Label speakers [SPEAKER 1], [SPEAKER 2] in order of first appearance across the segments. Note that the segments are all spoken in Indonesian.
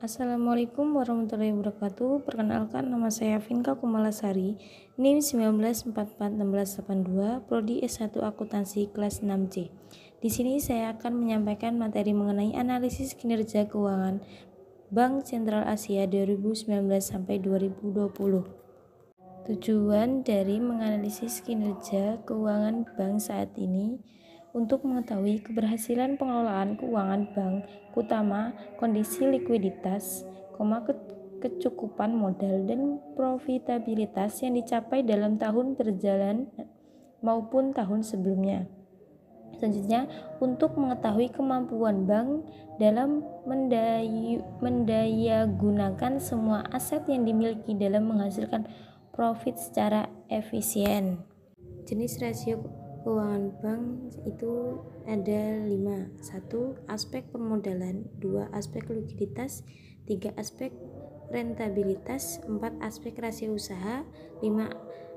[SPEAKER 1] Assalamualaikum warahmatullahi wabarakatuh. Perkenalkan, nama saya Vinka Kumalasari, NIM 19441682, Prodi S1 Akuntansi kelas 6C. Di sini saya akan menyampaikan materi mengenai analisis kinerja keuangan Bank Sentral Asia 2019 sampai 2020. Tujuan dari menganalisis kinerja keuangan bank saat ini untuk mengetahui keberhasilan pengelolaan keuangan bank, utama kondisi likuiditas, kecukupan modal dan profitabilitas yang dicapai dalam tahun berjalan maupun tahun sebelumnya. Selanjutnya, untuk mengetahui kemampuan bank dalam mendayagunakan semua aset yang dimiliki dalam menghasilkan profit secara efisien. Jenis rasio keuangan bank itu ada 5. 1. Aspek permodalan, 2. Aspek likuiditas, 3. Aspek rentabilitas, 4. Aspek rasio usaha, 5.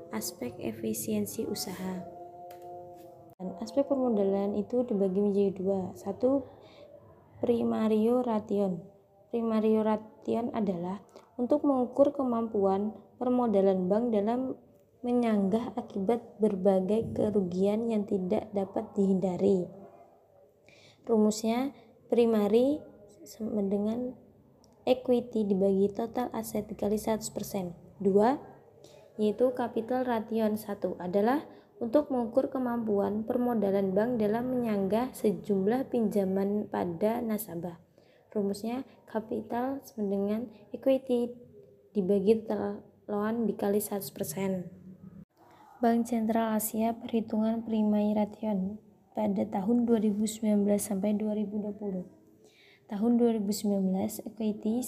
[SPEAKER 1] Aspek efisiensi usaha. Dan aspek permodalan itu dibagi menjadi 2. 1. Primario ration. Primario ration adalah untuk mengukur kemampuan permodalan bank dalam menyanggah akibat berbagai kerugian yang tidak dapat dihindari. Rumusnya, primary sama dengan equity dibagi total aset dikali 100%. 2, yaitu capital ration. 1 adalah untuk mengukur kemampuan permodalan bank dalam menyanggah sejumlah pinjaman pada nasabah. Rumusnya, capital sama dengan equity dibagi total loan dikali 100%. Bank Sentral Asia perhitungan primary ration pada tahun 2019 sampai 2020. Tahun 2019 equity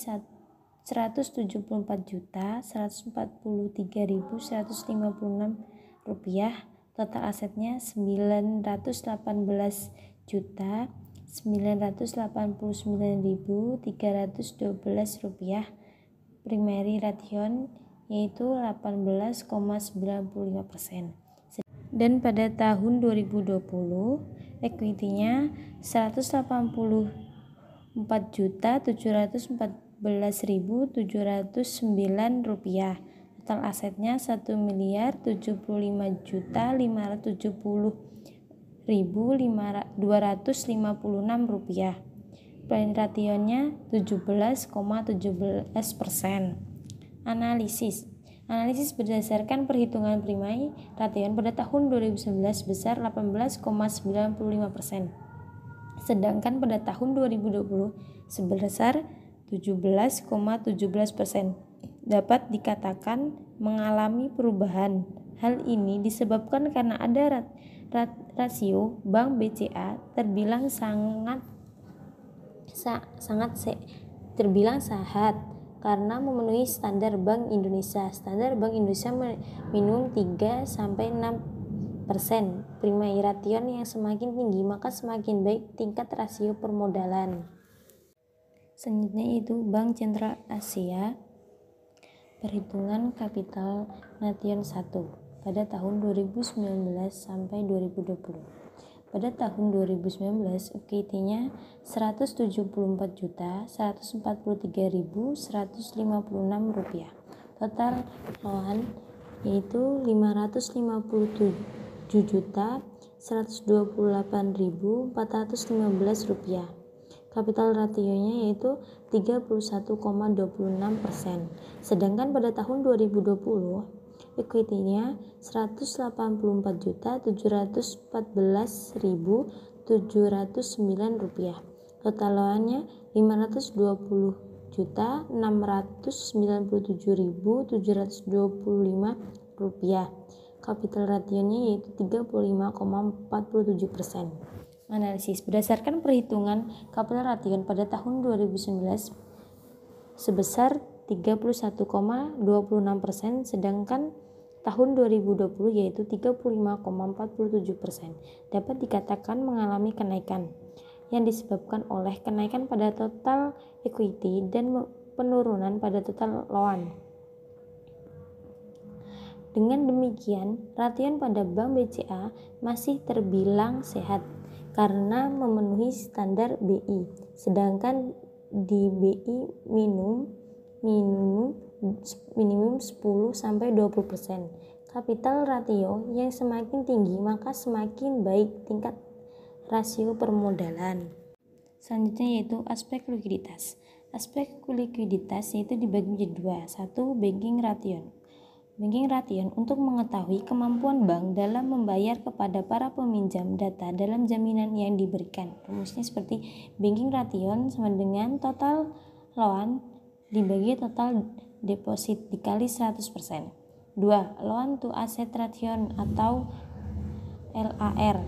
[SPEAKER 1] 174.143.156 rupiah, total asetnya 989.989.312 rupiah. Primary ration yaitu 18,95%. Dan pada tahun 2020 equity-nya 184.714.709 rupiah. Total asetnya 1.075.570.256 rupiah. Primary rationnya 17,17%. Analisis berdasarkan perhitungan primary ration pada tahun 2019 sebesar 18,95%. Sedangkan pada tahun 2020 sebesar 17,17%. Dapat dikatakan mengalami perubahan. Hal ini disebabkan karena ada rasio Bank BCA terbilang sehat karena memenuhi standar Bank Indonesia. Standar Bank Indonesia minimum 3-6%. Primary ration yang semakin tinggi maka semakin baik tingkat rasio permodalan. Selanjutnya itu Bank Sentral Asia perhitungan kapital ration 1 pada tahun 2019 sampai 2020. Pada tahun 2019 equity-nya 174.143.156 rupiah. Total loan yaitu 557.128.415 rupiah. Kapital rationya yaitu 31,26%. Sedangkan pada tahun 2020 equity-nya 184.714.709 rupiah. Total loan-nya 520.697.725 rupiah. Kapital rationya yaitu 35,47%. Analisis berdasarkan perhitungan kapital ration pada tahun 2019 sebesar 31,26%, sedangkan tahun 2020 yaitu 35,47%. Dapat dikatakan mengalami kenaikan yang disebabkan oleh kenaikan pada total equity dan penurunan pada total loan. Dengan demikian, ration pada Bank BCA masih terbilang sehat karena memenuhi standar BI, sedangkan di BI minimum 10-20%. Kapital ratio yang semakin tinggi maka semakin baik tingkat rasio permodalan. Selanjutnya yaitu aspek likuiditas. Aspek likuiditas yaitu dibagi menjadi dua. Satu, banking ration. Banking ration untuk mengetahui kemampuan bank dalam membayar kepada para peminjam data dalam jaminan yang diberikan. Rumusnya seperti banking ration sama dengan total loan dibagi total deposit dikali 100%. 2. Loan to asset ratio atau LAR,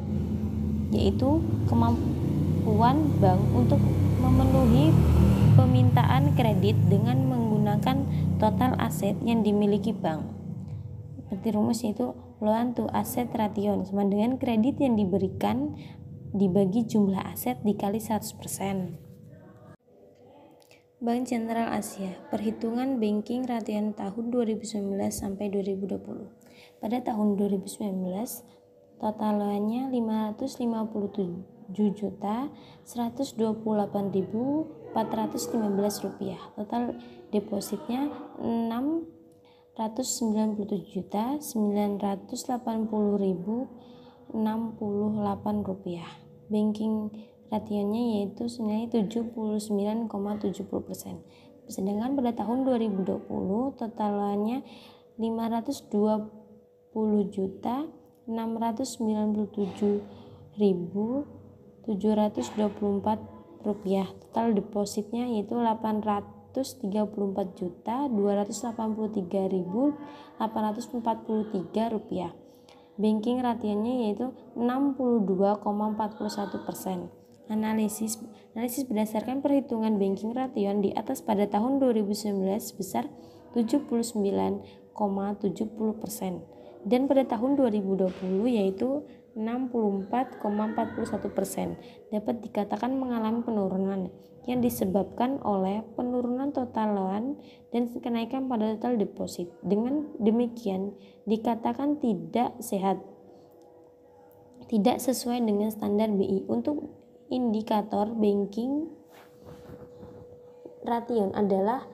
[SPEAKER 1] yaitu kemampuan bank untuk memenuhi permintaan kredit dengan menggunakan total aset yang dimiliki bank. Seperti rumus yaitu loan to asset ratio sama dengan kredit yang diberikan dibagi jumlah aset dikali 100%. Bank Sentral Asia, perhitungan banking ration tahun 2019 sampai 2020. Pada tahun 2019, totalnya 550.128.415 rupiah. Total depositnya 697.980.068 rupiah. Banking rationnya yaitu senilai 79,70%. Sedangkan pada tahun 2020 totalnya 520.697.724 rupiah. Total depositnya yaitu 834.283.843 rupiah. Banking rationnya yaitu 62,41%. Analisis berdasarkan perhitungan banking ration di atas pada tahun 2019 sebesar 79,70% dan pada tahun 2020 yaitu 64,41%. Dapat dikatakan mengalami penurunan yang disebabkan oleh penurunan total loan dan kenaikan pada total deposit. Dengan demikian dikatakan tidak sehat, tidak sesuai dengan standar BI. Untuk indikator banking ration adalah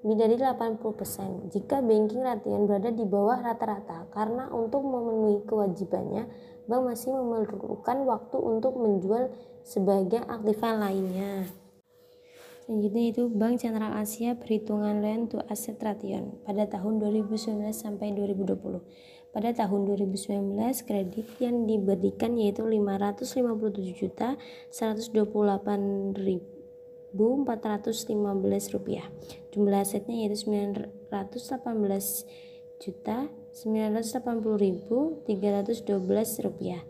[SPEAKER 1] lebih dari 80% jika banking ration berada di bawah rata-rata, karena untuk memenuhi kewajibannya bank masih memerlukan waktu untuk menjual sebagian aktifan lainnya. Selanjutnya itu Bank Sentral Asia perhitungan loan to asset ration pada tahun 2019 sampai 2020. Pada tahun 2019 kredit yang diberikan yaitu 557.128.415 rupiah. Jumlah asetnya yaitu 918.980.312 rupiah.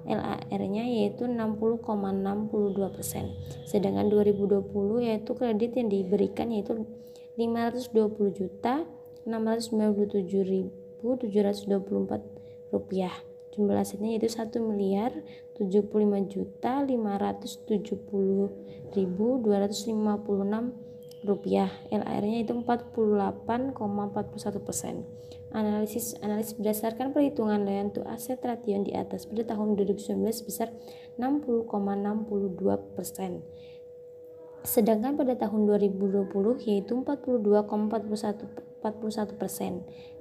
[SPEAKER 1] LAR-nya yaitu 60,62%. Sedangkan 2020 yaitu kredit yang diberikan yaitu 520.697.724 rupiah. Jumlah asetnya yaitu 1.075.570.256 rupiah. LAR-nya itu 48,41%. Analisis berdasarkan perhitungan loan to asset ration di atas pada tahun 2019 sebesar 60,62%. Sedangkan pada tahun 2020 yaitu 42,41%.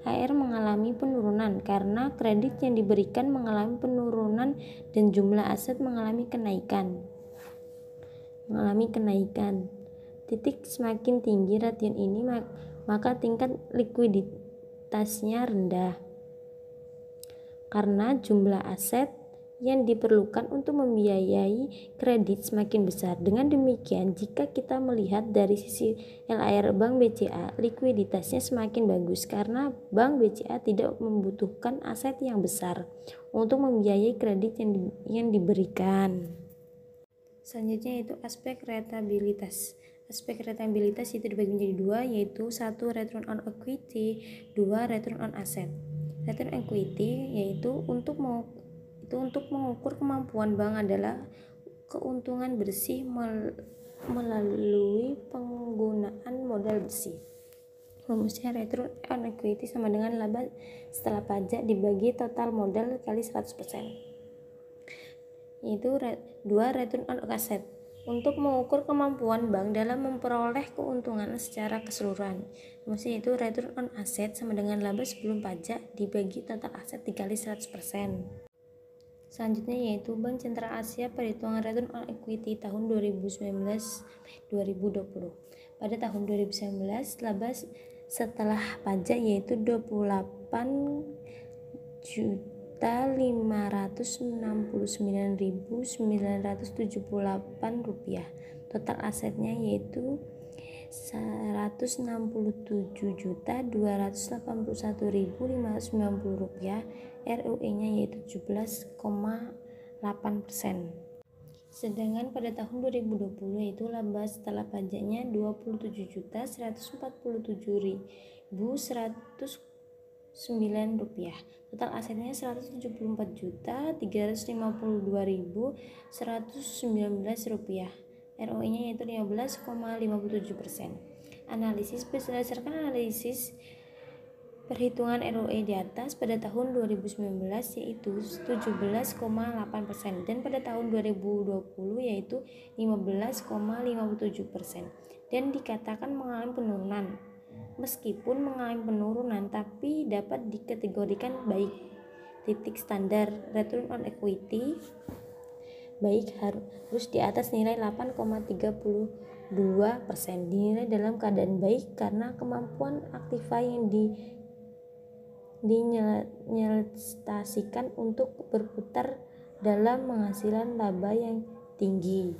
[SPEAKER 1] HR mengalami penurunan karena kredit yang diberikan mengalami penurunan dan jumlah aset mengalami kenaikan. Titik semakin tinggi ration ini maka tingkat likuiditasnya rendah karena jumlah aset yang diperlukan untuk membiayai kredit semakin besar. Dengan demikian, jika kita melihat dari sisi LAR Bank BCA, likuiditasnya semakin bagus karena Bank BCA tidak membutuhkan aset yang besar untuk membiayai kredit yang diberikan. Selanjutnya itu aspek rentabilitas. Aspek rentabilitas itu dibagi menjadi dua, yaitu 1. Return on equity, 2. Return on asset. Return on equity yaitu untuk mengukur kemampuan bank adalah keuntungan bersih melalui penggunaan modal bersih. Rumusnya return on equity sama dengan laba setelah pajak dibagi total modal kali 100%. Yaitu 2. Return on asset. untuk mengukur kemampuan bank dalam memperoleh keuntungan secara keseluruhan. Maksudnya itu return on asset sama dengan laba sebelum pajak dibagi total aset dikali 100%. Selanjutnya yaitu Bank Sentral Asia perhitungan return on equity tahun 2019-2020. Pada tahun 2019 laba setelah pajak yaitu 28.569.978 rupiah. Total asetnya yaitu 167.281.590 rupiah. ROE-nya yaitu 17,8%. Sedangkan pada tahun 2020 yaitu laba setelah pajaknya 27.147.109 rupiah. Total asetnya 174.352.119 rupiah. ROE-nya yaitu 15,57%. Analisis berdasarkan analisis perhitungan ROE di atas pada tahun 2019 yaitu 17,8% dan pada tahun 2020 yaitu 15,57% dan dikatakan mengalami penurunan. Meskipun mengalami penurunan tapi dapat dikategorikan baik. Titik standar return on equity baik harus di atas nilai 8,32%. Dinilai dalam keadaan baik karena kemampuan aktiva yang dinyelestasikan untuk berputar dalam menghasilkan laba yang tinggi.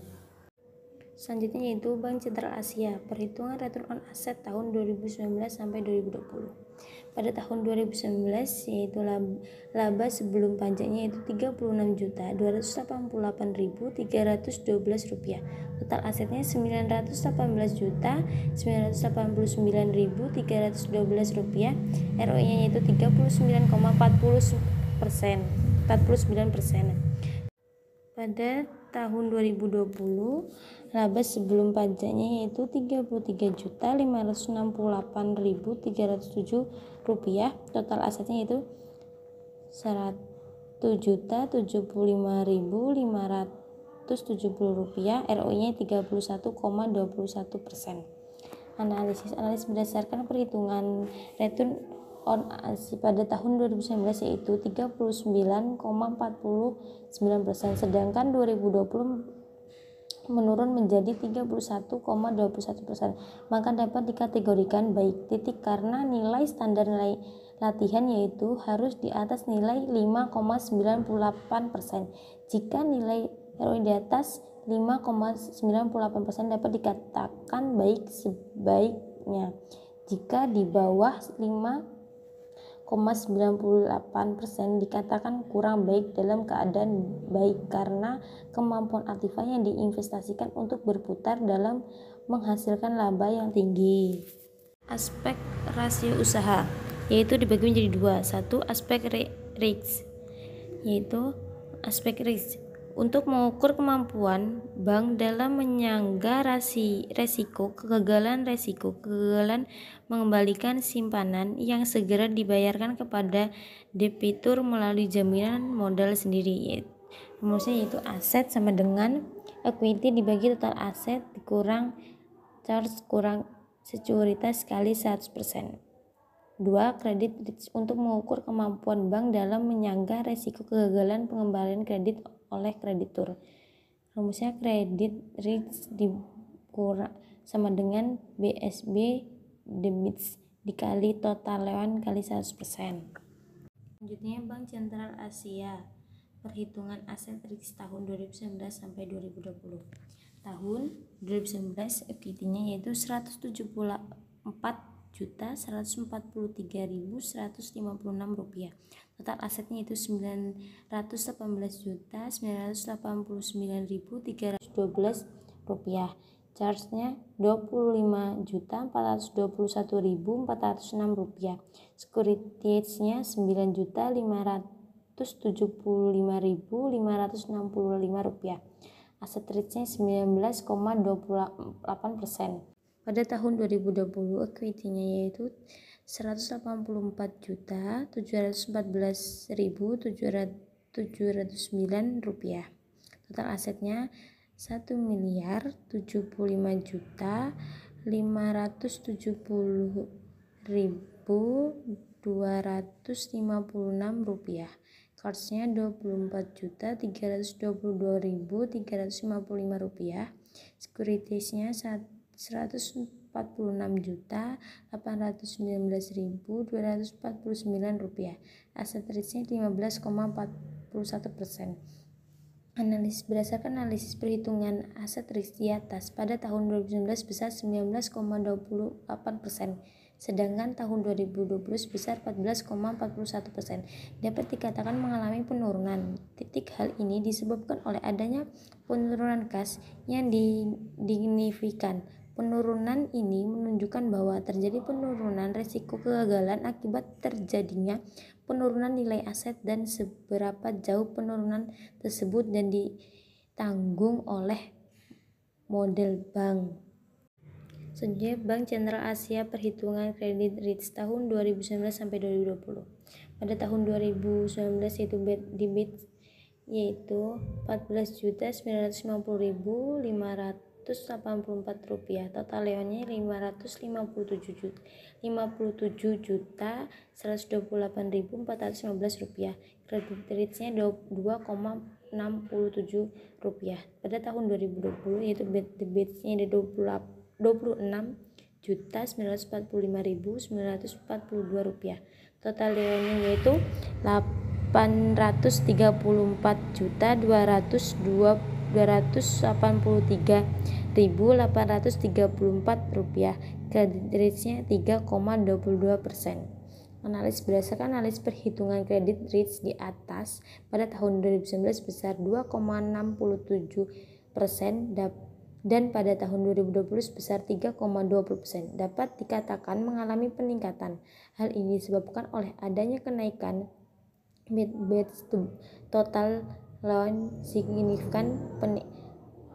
[SPEAKER 1] Selanjutnya yaitu Bank Sentral Asia perhitungan return on asset tahun 2019 sampai 2020. Pada tahun 2019 yaitu laba sebelum pajaknya yaitu 36.288.312 rupiah. Total asetnya 918.989.312 rupiah. ROE-nya yaitu 39,49%. Pada tahun 2020 laba sebelum pajaknya yaitu 33.568.307 rupiah. Total asetnya yaitu 100.075.570 rupiah. ROE-nya 31,21%. Analisis berdasarkan perhitungan return on asset pada tahun 2019 yaitu 39,49%, sedangkan 2020 menurun menjadi 31,21%, maka dapat dikategorikan baik. Titik karena nilai standar nilai latihan yaitu harus di atas nilai 5,98%. Jika nilai ROE di atas 5,98% dapat dikatakan baik sebaiknya. Jika di bawah 5,98% dikatakan kurang baik dalam keadaan baik karena kemampuan aktiva yang diinvestasikan untuk berputar dalam menghasilkan laba yang tinggi. Aspek rasio usaha yaitu dibagi menjadi dua. Satu, aspek risk yaitu aspek risk untuk mengukur kemampuan bank dalam menyangga resiko kegagalan mengembalikan simpanan yang segera dibayarkan kepada debitur melalui jaminan modal sendiri. Rumusnya yaitu aset sama dengan equity dibagi total aset dikurang charge kurang sekuritas kali 100%. 2. Kredit risk untuk mengukur kemampuan bank dalam menyangga resiko kegagalan pengembalian kredit oleh kreditur. Rumusnya kredit risk dikurang sama dengan BSB debits dikali total loan kali 100%. Selanjutnya Bank Sentral Asia perhitungan aset risk tahun 2019 sampai 2020. Tahun 2019 equity-nya yaitu 174.143.156 rupiah. Total asetnya itu 918.989.312 rupiah. Charge-nya 25.421.406 rupiah. Securities-nya 9.575.565 rupiah. Aset risk-nya 19,28%. Pada tahun 2020 equity-nya yaitu 184.714.709 rupiah. Total asetnya 1.575.256 Cards-nya Rp24.322.355. Securities-nya 146.819.249 rupiah. Aset risk-nya 15,41%. Berdasarkan analisis perhitungan aset risk di atas, pada tahun 2019 sebesar 19,28%, sedangkan tahun 2020 sebesar 14,41%. Dapat dikatakan mengalami penurunan. Hal ini disebabkan oleh adanya penurunan kas yang signifikan. Penurunan ini menunjukkan bahwa terjadi penurunan risiko kegagalan akibat terjadinya penurunan nilai aset dan seberapa jauh penurunan tersebut dan ditanggung oleh model bank. Selanjutnya, Bank Sentral Asia Perhitungan Kredit REITs tahun 2019 sampai 2020. Pada tahun 2019 yaitu 14.950.584 rupiah. Total leonnya 57.128.415 rupiah. Kredit rate-nya 2,67 rupiah. Pada tahun 2020 yaitu debitnya ada 26.945.942 rupiah. Total leonnya yaitu 883.834 rupiah. Kredit rate-nya 3,22%. Berdasarkan analis perhitungan kredit REITs di atas, pada tahun 2019 sebesar 2,67% dan pada tahun 2020 sebesar 3,20%. Dapat dikatakan mengalami peningkatan. Hal ini disebabkan oleh adanya kenaikan bad total loan signifikan.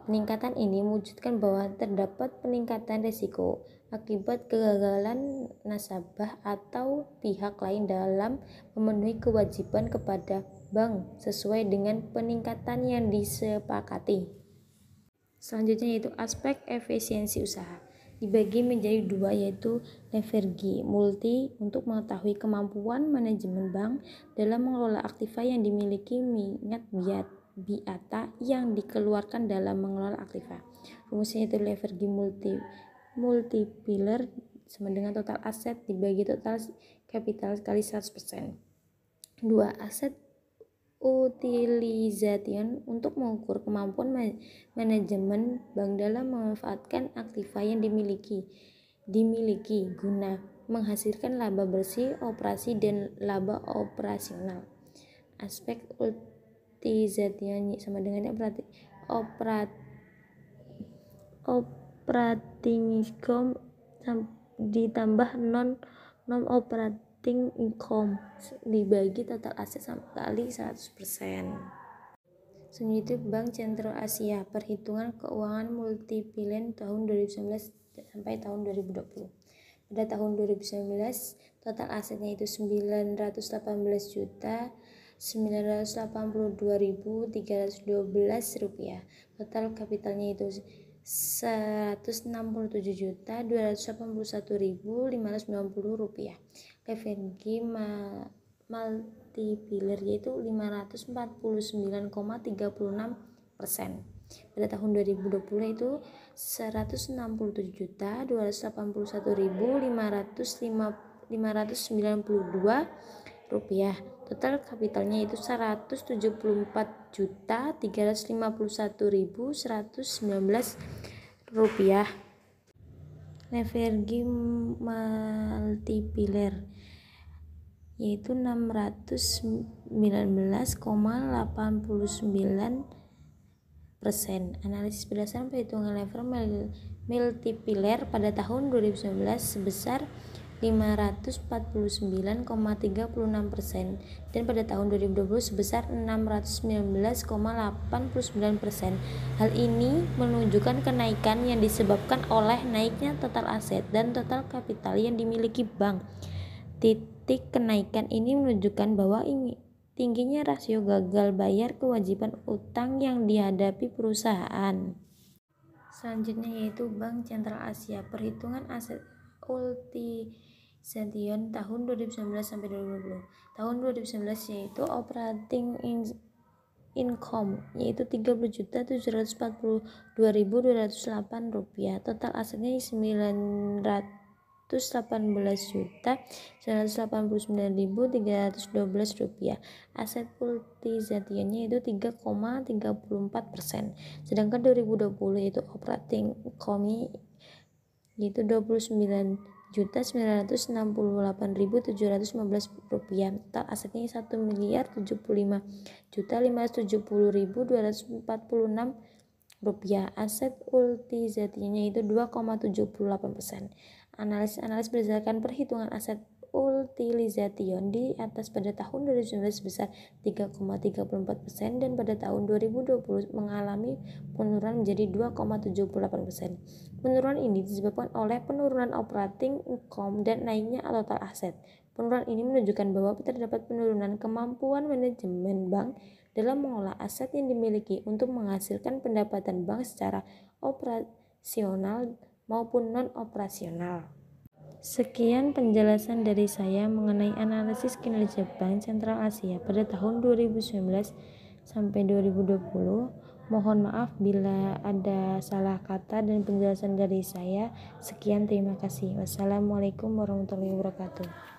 [SPEAKER 1] Peningkatan ini mewujudkan bahwa terdapat peningkatan risiko akibat kegagalan nasabah atau pihak lain dalam memenuhi kewajiban kepada bank sesuai dengan peningkatan yang disepakati. Selanjutnya yaitu aspek efisiensi usaha. Dibagi menjadi dua, yaitu leverage multi untuk mengetahui kemampuan manajemen bank dalam mengelola aktiva yang dimiliki minat biata yang dikeluarkan dalam mengelola aktiva. Rumusnya itu leverage multiplier sama dengan total aset dibagi total capital kali 100%. 2. Aset utilization untuk mengukur kemampuan manajemen bank dalam memanfaatkan aktiva yang dimiliki guna menghasilkan laba bersih operasi dan laba operasional. Aspek utilization sama dengan operating income ditambah non operating income dibagi total aset sama kali 100%. Selanjutnya itu Bank Sentral Asia Perhitungan Keuangan Multiplier tahun 2019 sampai tahun 2020. Pada tahun 2019 total asetnya itu 918.982.312 rupiah. Total kapitalnya itu 167.281.590 rupiah. Leverage multiplier yaitu 549,36%. Pada tahun 2020 itu 167.281.592 rupiah. Total kapitalnya itu 174.351.119 rupiah. Leverage multiplier yaitu 619,89%. Analisis berdasarkan perhitungan leverage multiplier pada tahun 2019 sebesar 549,36% dan pada tahun 2020 sebesar 619,89%. Hal ini menunjukkan kenaikan yang disebabkan oleh naiknya total aset dan total kapital yang dimiliki bank. Titik kenaikan ini menunjukkan bahwa tingginya rasio gagal bayar kewajiban utang yang dihadapi perusahaan. Selanjutnya yaitu Bank Sentral Asia, perhitungan aset utilization tahun 2019 sampai 2020. Tahun 2019 yaitu operating income yaitu Rp30.742.208. Total asetnya Rp918.989.312. Aset utilization-nya itu 3,34%. Sedangkan 2020 yaitu operating income yaitu Rp29.968.715. Total asetnya Rp1.75.570.246. Aset utilization-nya itu 2,78%. Analis berdasarkan perhitungan aset utilization di atas pada tahun 2019 sebesar 3,34% dan pada tahun 2020 mengalami penurunan menjadi 2,78%. Penurunan ini disebabkan oleh penurunan operating income dan naiknya total aset. Penurunan ini menunjukkan bahwa terdapat penurunan kemampuan manajemen bank dalam mengolah aset yang dimiliki untuk menghasilkan pendapatan bank secara operasional maupun non-operasional. Sekian penjelasan dari saya mengenai analisis kinerja Bank Sentral Asia pada tahun 2019 sampai 2020. Mohon maaf bila ada salah kata dan penjelasan dari saya. Sekian, terima kasih. Wassalamualaikum warahmatullahi wabarakatuh.